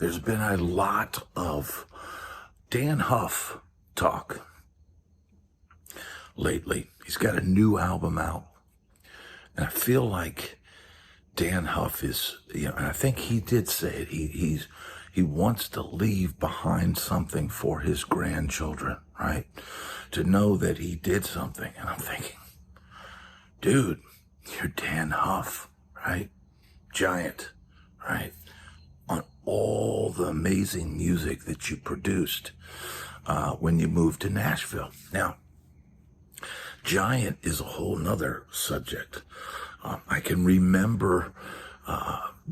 there's been a lot of Dan Huff talk lately. He's got a new album out, and I feel like Dan Huff is, and I think he did say it. He wants to leave behind something for his grandchildren, right? To know that he did something. And I'm thinking, dude, you're Dan Huff, right? Giant, right? On all the amazing music that you produced when you moved to Nashville. Now, Giant is a whole nother subject. I can remember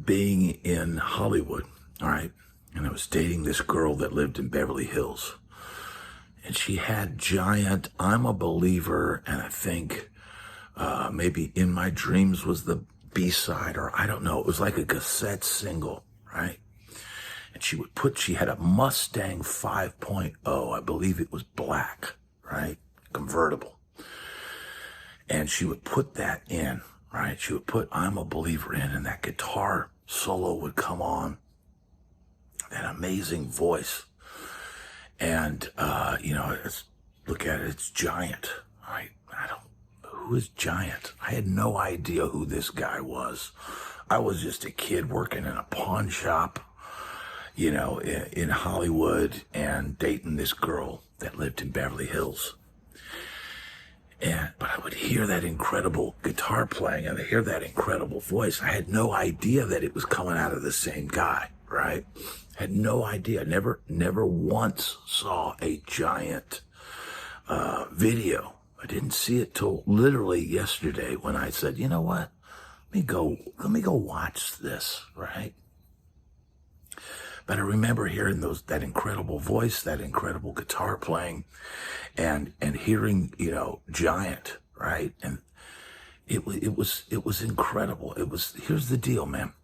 being in Hollywood, all right? And I was dating this girl that lived in Beverly Hills. And she had Giant, I'm a Believer, and I think maybe In My Dreams was the B-side, or I don't know. It was like a cassette single, right? And she had a Mustang 5.0, I believe it was black, right? Convertible. And she would put that in, right? She would put I'm a Believer in, and that guitar solo would come on. That amazing voice. And, look at it, it's Giant, right? Who is Giant? I had no idea who this guy was. I was just a kid working in a pawn shop, in Hollywood, and dating this girl that lived in Beverly Hills. But I would hear that incredible guitar playing, and I hear that incredible voice. I had no idea that it was coming out of the same guy, right? Had no idea. Never once saw a Giant video. I didn't see it till literally yesterday when I said, you know what? Let me go watch this, right? But I remember hearing that incredible voice, that incredible guitar playing, and hearing, Giant, right? And it was incredible. Here's the deal, man.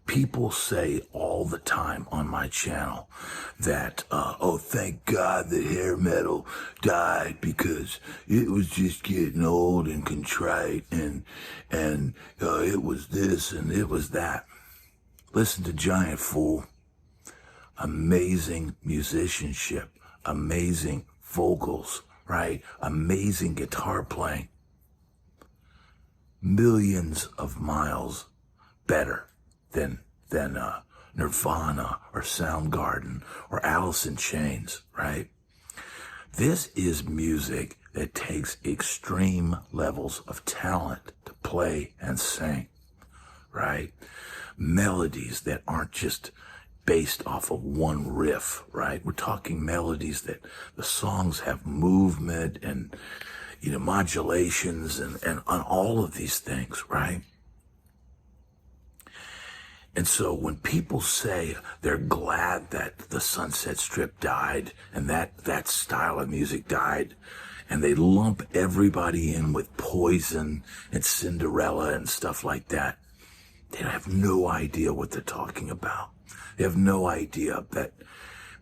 People say all the time on my channel that, oh, thank God that hair metal died because it was just getting old and contrite and it was this and it was that. Listen to Giant, fool. Amazing musicianship, amazing vocals, right? Amazing guitar playing. Millions of miles better than Nirvana or Soundgarden or Alice in Chains, right? This is music that takes extreme levels of talent to play and sing, right? Melodies that aren't just based off of one riff, right? We're talking melodies that the songs have movement and, modulations and on all of these things, right? And so when people say they're glad that the Sunset Strip died and that style of music died, and they lump everybody in with Poison and Cinderella and stuff like that, they have no idea what they're talking about. They have no idea that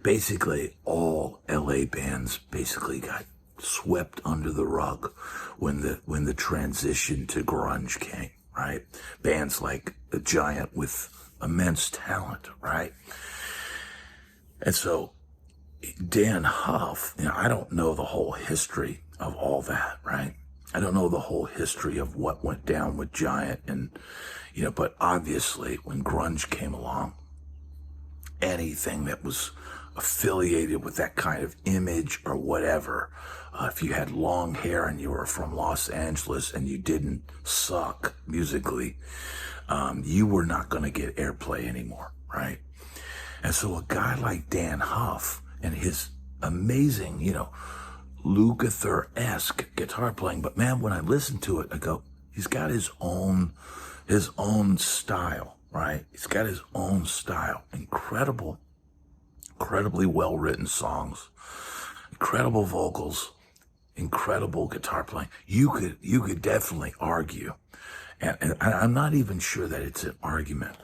basically all LA bands basically got swept under the rug when the transition to grunge came, right? Bands like The Giant with immense talent, right? And so Dan Huff, I don't know the whole history of all that, right? I don't know the whole history of what went down with Giant and, but obviously when grunge came along, anything that was affiliated with that kind of image or whatever, if you had long hair and you were from Los Angeles and you didn't suck musically, you were not going to get airplay anymore, right? And so a guy like Dan Huff and his amazing, Lukather-esque guitar playing, but man, when I listen to it, I go, he's got his own style, right? He's got his own style. Incredibly well-written songs, incredible vocals, incredible guitar playing. You could definitely argue, and I'm not even sure that it's an argument.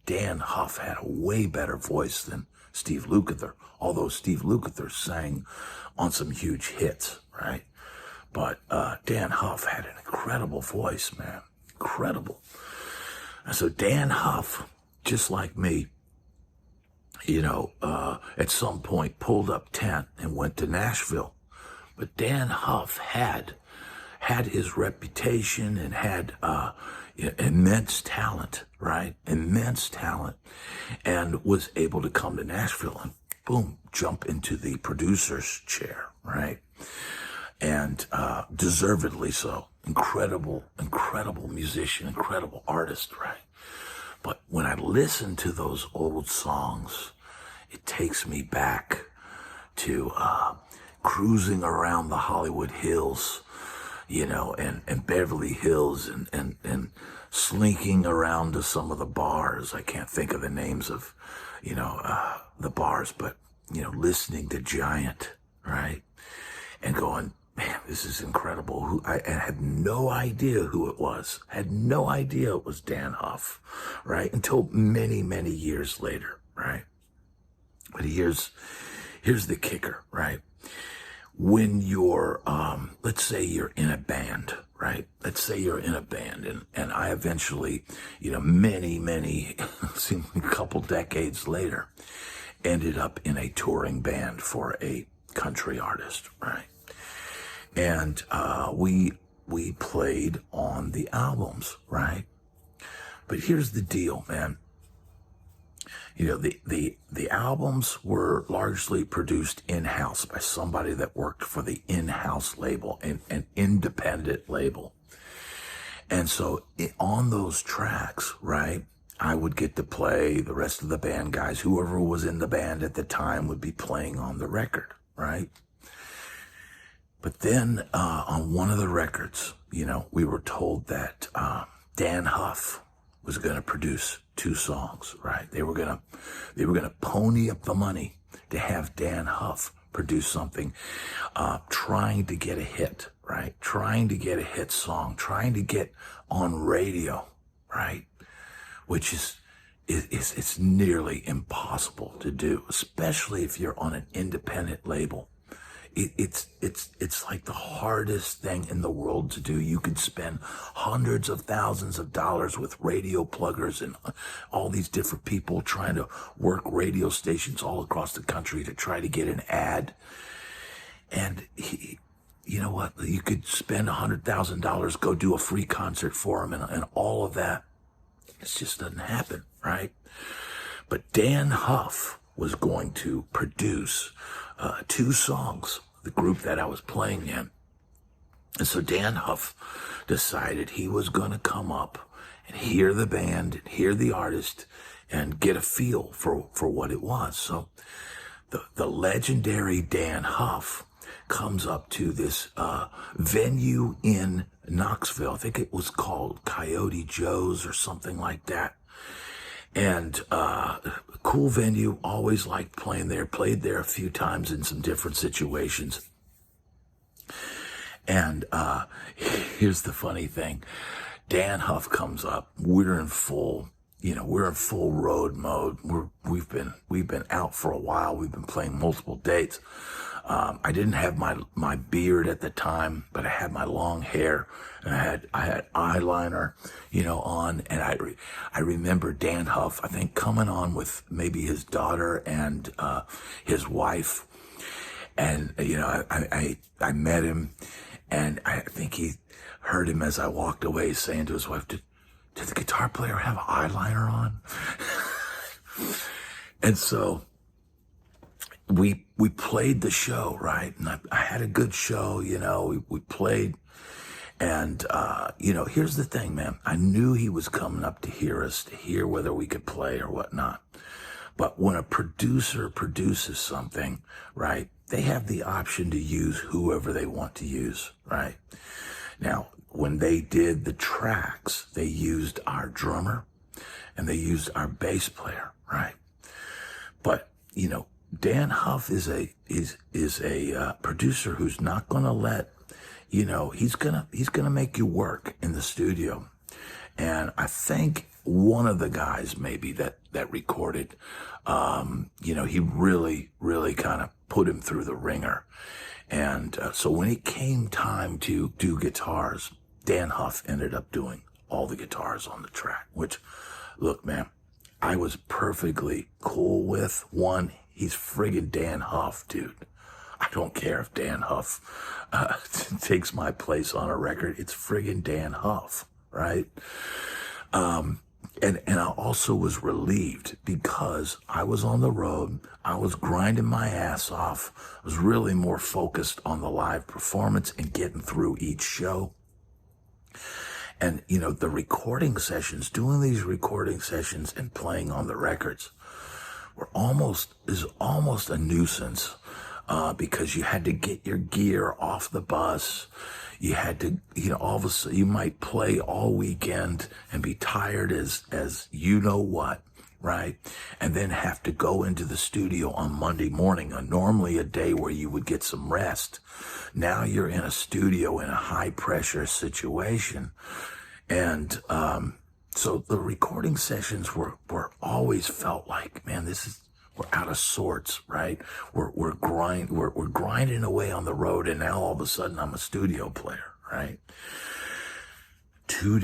Dan Huff had a way better voice than Steve Lukather, although Steve Lukather sang on some huge hits, right? But Dan Huff had an incredible voice, man. Incredible. And so Dan Huff, just like me, at some point pulled up tent and went to Nashville. But Dan Huff had his reputation and had immense talent, right? Immense talent, and was able to come to Nashville and boom, jump into the producer's chair, right? And deservedly so. Incredible musician, incredible artist, right? But when I listen to those old songs, it takes me back to cruising around the Hollywood Hills, and Beverly Hills, and slinking around to some of the bars. I can't think of the names of, the bars, but, listening to Giant, right? And going, man, this is incredible. I had no idea who it was. Had no idea it was Dan Huff, right? Until many, many years later, right? But here's the kicker, right? When you're, let's say you're in a band, right? Let's say you're in a band, and I eventually, many, seems a couple decades later, ended up in a touring band for a country artist, right? And we played on the albums, right? But here's the deal, man. The albums were largely produced in-house by somebody that worked for the in-house label, an independent label. And so on those tracks, right, I would get to play. The rest of the band guys, whoever was in the band at the time, would be playing on the record, right? But then on one of the records, we were told that Dan Huff was going to produce 2 songs, right? They were going to pony up the money to have Dan Huff produce something, trying to get a hit, right? Trying to get a hit song, trying to get on radio, right? Which is it's nearly impossible to do, especially if you're on an independent label. It's like the hardest thing in the world to do. You could spend hundreds of thousands of dollars with radio pluggers and all these different people trying to work radio stations all across the country to try to get an ad. And you know what? You could spend $100,000, go do a free concert for him, and all of that. It just doesn't happen, right? But Dan Huff was going to produce 2 songs, the group that I was playing in. And so Dan Huff decided he was going to come up and hear the band, and hear the artist, and get a feel for what it was. So the legendary Dan Huff comes up to this venue in Knoxville. I think it was called Coyote Joe's or something like that. And cool venue, always liked playing there, played there a few times in some different situations. And here's the funny thing. Dan Huff comes up. We're in full road mode. We've been out for a while. We've been playing multiple dates. I didn't have my beard at the time, but I had my long hair, and I had eyeliner, on. And I remember Dan Huff, I think, coming on with maybe his daughter and his wife. And I met him, and I think he heard him as I walked away saying to his wife, did the guitar player have eyeliner on? And so we played the show, right? And I had a good show, we played. And, here's the thing, man. I knew he was coming up to hear us, to hear whether we could play or whatnot. But when a producer produces something, right, they have the option to use whoever they want to use, right? Now, when they did the tracks, they used our drummer and they used our bass player, right? But, Dan Huff is a producer who's not going to let, he's going to make you work in the studio. And I think one of the guys maybe that recorded, he really kind of put him through the ringer. And so when it came time to do guitars, Dan Huff ended up doing all the guitars on the track, which, look, man, I was perfectly cool with. One, he's friggin' Dan Huff, dude. I don't care if Dan Huff takes my place on a record. It's friggin' Dan Huff, right? And I also was relieved because I was on the road. I was grinding my ass off. I was really more focused on the live performance and getting through each show. And, you know, the recording sessions, doing these recording sessions and playing on the records is almost a nuisance, because you had to get your gear off the bus. You had to, you know, all of a sudden you might play all weekend and be tired as you know what, right? And then have to go into the studio on Monday morning, normally a day where you would get some rest. Now you're in a studio in a high pressure situation. And, so the recording sessions were always felt like, man, we're out of sorts, right? We're grinding away on the road, and now all of a sudden I'm a studio player, right? Two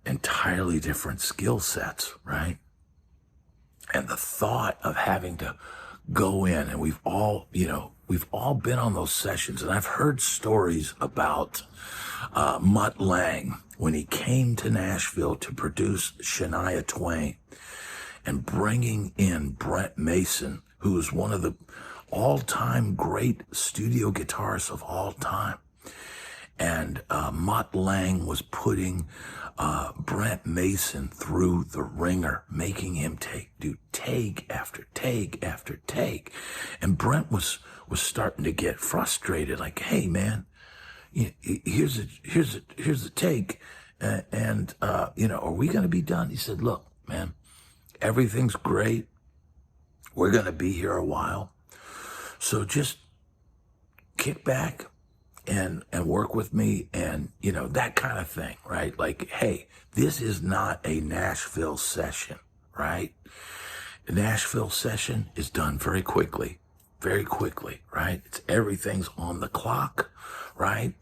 entirely different skill sets, right? And the thought of having to go in, and we've all been on those sessions, and I've heard stories about Mutt Lange when he came to Nashville to produce Shania Twain, and bringing in Brent Mason, who is one of the all-time great studio guitarists of all time. And Mutt Lange was putting Brent Mason through the ringer, making him do take after take after take. And Brent was starting to get frustrated, like, hey, man, here's a take, and are we going to be done? He said, look, man, everything's great. We're going to be here a while. So just kick back and work with me, and, that kind of thing, right? Like, hey, this is not a Nashville session, right? A Nashville session is done very quickly, right? Everything's on the clock, right?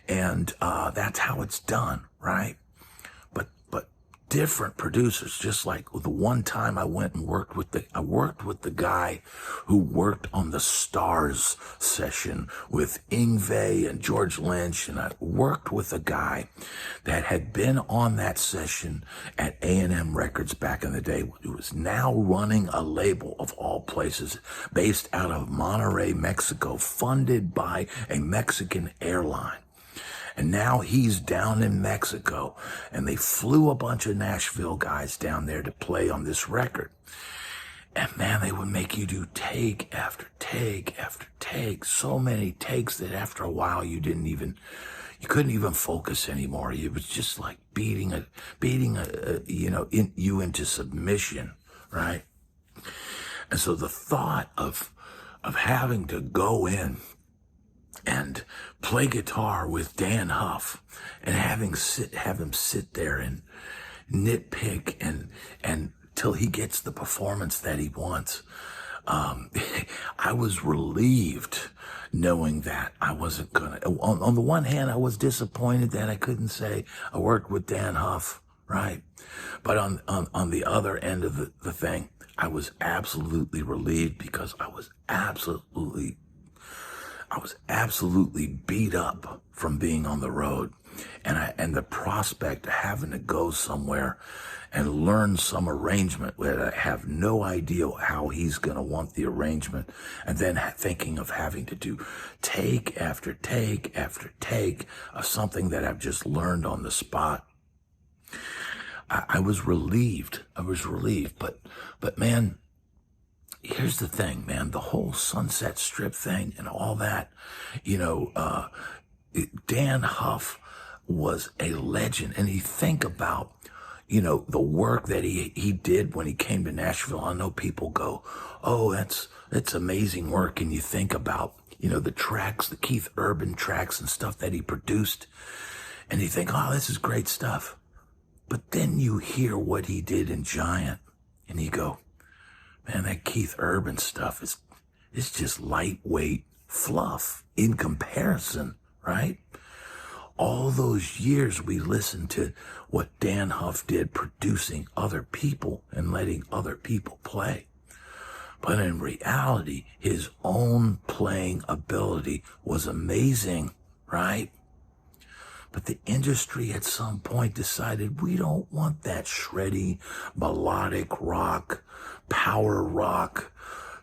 And that's how it's done, right? But different producers, just like the one time I went and worked with the guy who worked on the Stars session with Yngwie and George Lynch, and I worked with a guy that had been on that session at A&M Records back in the day, who was now running a label of all places based out of Monterrey, Mexico, funded by a Mexican airline. And now he's down in Mexico, and they flew a bunch of Nashville guys down there to play on this record. And man, they would make you do take after take after take, so many takes that after a while you couldn't even focus anymore. It was just like beating you into submission, right? And so the thought of having to go in and play guitar with Dan Huff and have him sit there and nitpick and till he gets the performance that he wants. I was relieved knowing that I wasn't gonna, on the one hand, I was disappointed that I couldn't say I worked with Dan Huff, right? But on the other end of the thing, I was absolutely relieved, because I was absolutely beat up from being on the road, and the prospect of having to go somewhere and learn some arrangement where I have no idea how he's going to want the arrangement, and then thinking of having to do take after take after take of something that I've just learned on the spot. I was relieved. But man, here's the thing, man, the whole Sunset Strip thing and all that, Dan Huff was a legend. And you think about, the work that he did when he came to Nashville. I know people go, oh, that's amazing work. And you think about, the tracks, the Keith Urban tracks and stuff that he produced. And you think, oh, this is great stuff. But then you hear what he did in Giant, and you go, man, that Keith Urban stuff is just lightweight fluff in comparison, right? all those years we listened to what Dan Huff did, producing other people and letting other people play. But in reality, his own playing ability was amazing, right? But the industry at some point decided we don't want that shreddy, melodic rock, power rock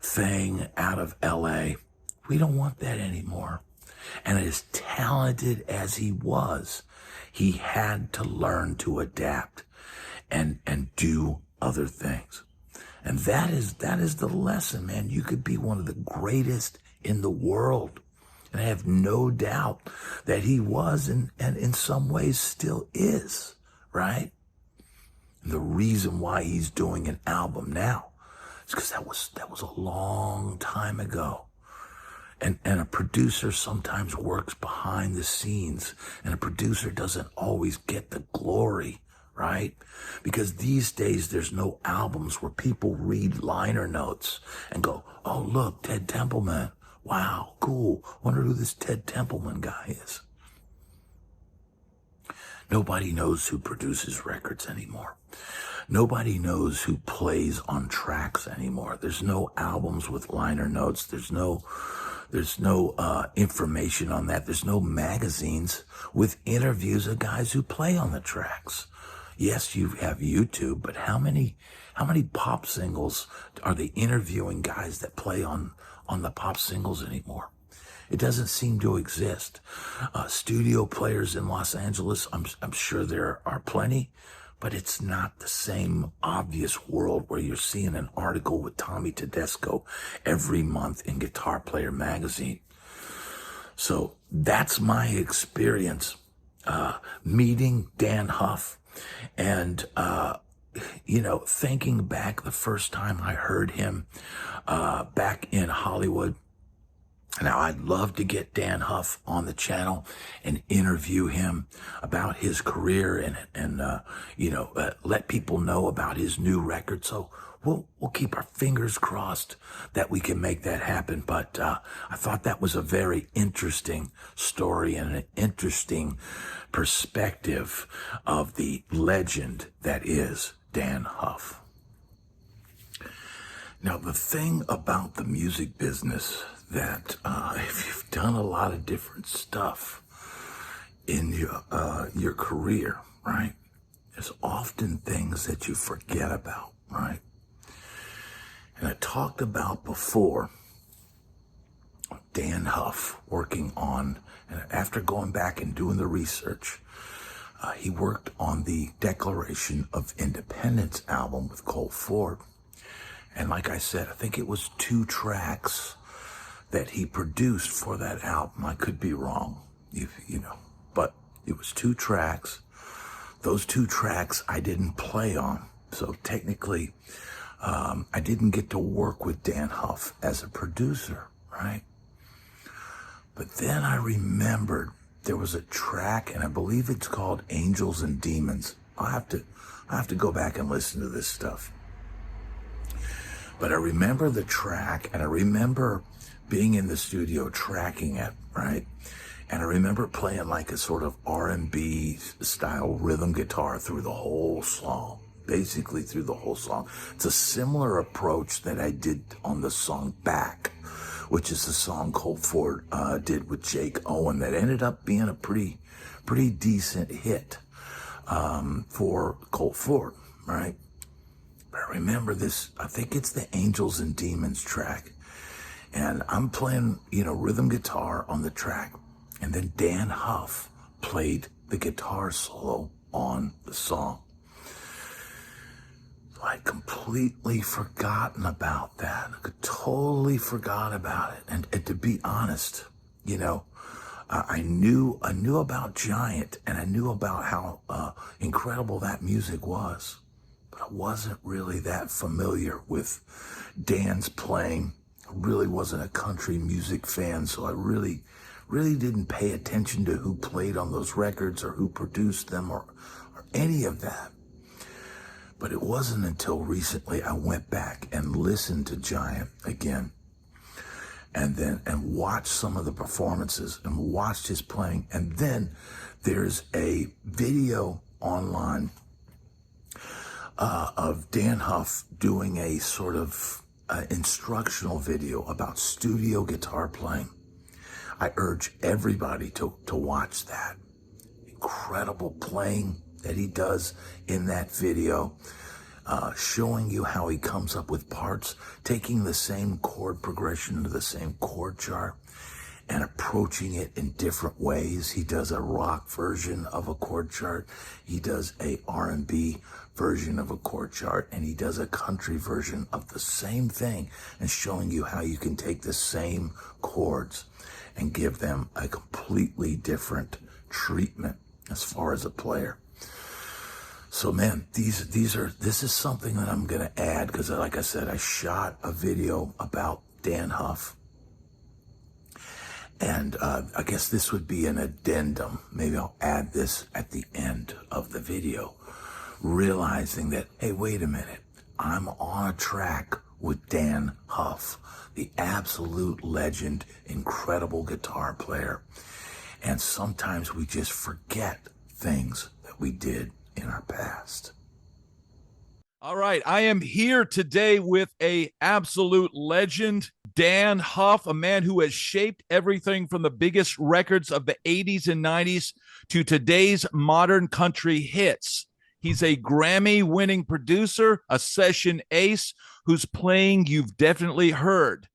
thing out of LA. We don't want that anymore. And as talented as he was, he had to learn to adapt and do other things. And that is the lesson, man. You could be one of the greatest in the world. And I have no doubt that he was and in some ways still is, right? And the reason why he's doing an album now is because that was a long time ago. And a producer sometimes works behind the scenes, and a producer doesn't always get the glory, right? Because these days there's no albums where people read liner notes and go, oh, look, Ted Templeman. Wow, cool. Wonder who this Ted Templeman guy is. Nobody knows who produces records anymore. Nobody knows who plays on tracks anymore. There's no albums with liner notes. There's no information on that. There's no magazines with interviews of guys who play on the tracks. Yes, you have YouTube, but how many pop singles are they interviewing guys that play on the pop singles anymore? It doesn't seem to exist. Studio players in Los Angeles, I'm sure there are plenty, but it's not the same obvious world where you're seeing an article with Tommy Tedesco every month in Guitar Player magazine. So that's my experience meeting Dan Huff and, thinking back the first time I heard him back in Hollywood. Now, I'd love to get Dan Huff on the channel and interview him about his career and let people know about his new record. So we'll keep our fingers crossed that we can make that happen. But I thought that was a very interesting story and an interesting perspective of the legend that is Dan Huff. Now, the thing about the music business that if you've done a lot of different stuff in your career, right, there's often things that you forget about, right? And I talked about before Dan Huff working on, and after going back and doing the research, he worked on the Declaration of Independence album with Colt Ford. And like I said, I think it was 2 tracks that he produced for that album. I could be wrong, but it was 2 tracks. Those 2 tracks I didn't play on. So technically, I didn't get to work with Dan Huff as a producer, right? But then I remembered there was a track, and I believe it's called Angels and Demons. I have to go back and listen to this stuff. But I remember the track, and I remember being in the studio tracking it, right? And I remember playing like a sort of R&B style rhythm guitar through the whole song, basically through the whole song. It's a similar approach that I did on the song Back, which is the song Colt Ford did with Jake Owen that ended up being a pretty decent hit for Colt Ford, right? But I remember this, I think it's the Angels and Demons track. And I'm playing, rhythm guitar on the track. And then Dan Huff played the guitar solo on the song. So I'd completely forgotten about that. I totally forgot about it. And to be honest, I knew about Giant, and I knew about how incredible that music was. But I wasn't really that familiar with Dan's playing. I really wasn't a country music fan, so I really didn't pay attention to who played on those records or who produced them or any of that. But it wasn't until recently I went back and listened to Giant again and watched some of the performances and watched his playing. And then there's a video online of Dan Huff doing a sort of instructional video about studio guitar playing. I urge everybody to watch that. Incredible playing that he does in that video, showing you how he comes up with parts, taking the same chord progression to the same chord chart and approaching it in different ways. He does a rock version of a chord chart. He does a R&B version of a chord chart, and he does a country version of the same thing, and showing you how you can take the same chords and give them a completely different treatment as far as a player. So man, this is something that I'm gonna add, because like I said, I shot a video about Dan Huff, and I guess this would be an addendum. Maybe I'll add this at the end of the video, realizing that, hey, wait a minute, I'm on a track with Dan Huff, the absolute legend, incredible guitar player. And sometimes we just forget things that we did in our past. All right, I am here today with a absolute legend, Dan Huff, a man who has shaped everything from the biggest records of the 80s and 90s to today's modern country hits. He's a Grammy-winning producer, a session ace whose playing you've definitely heard.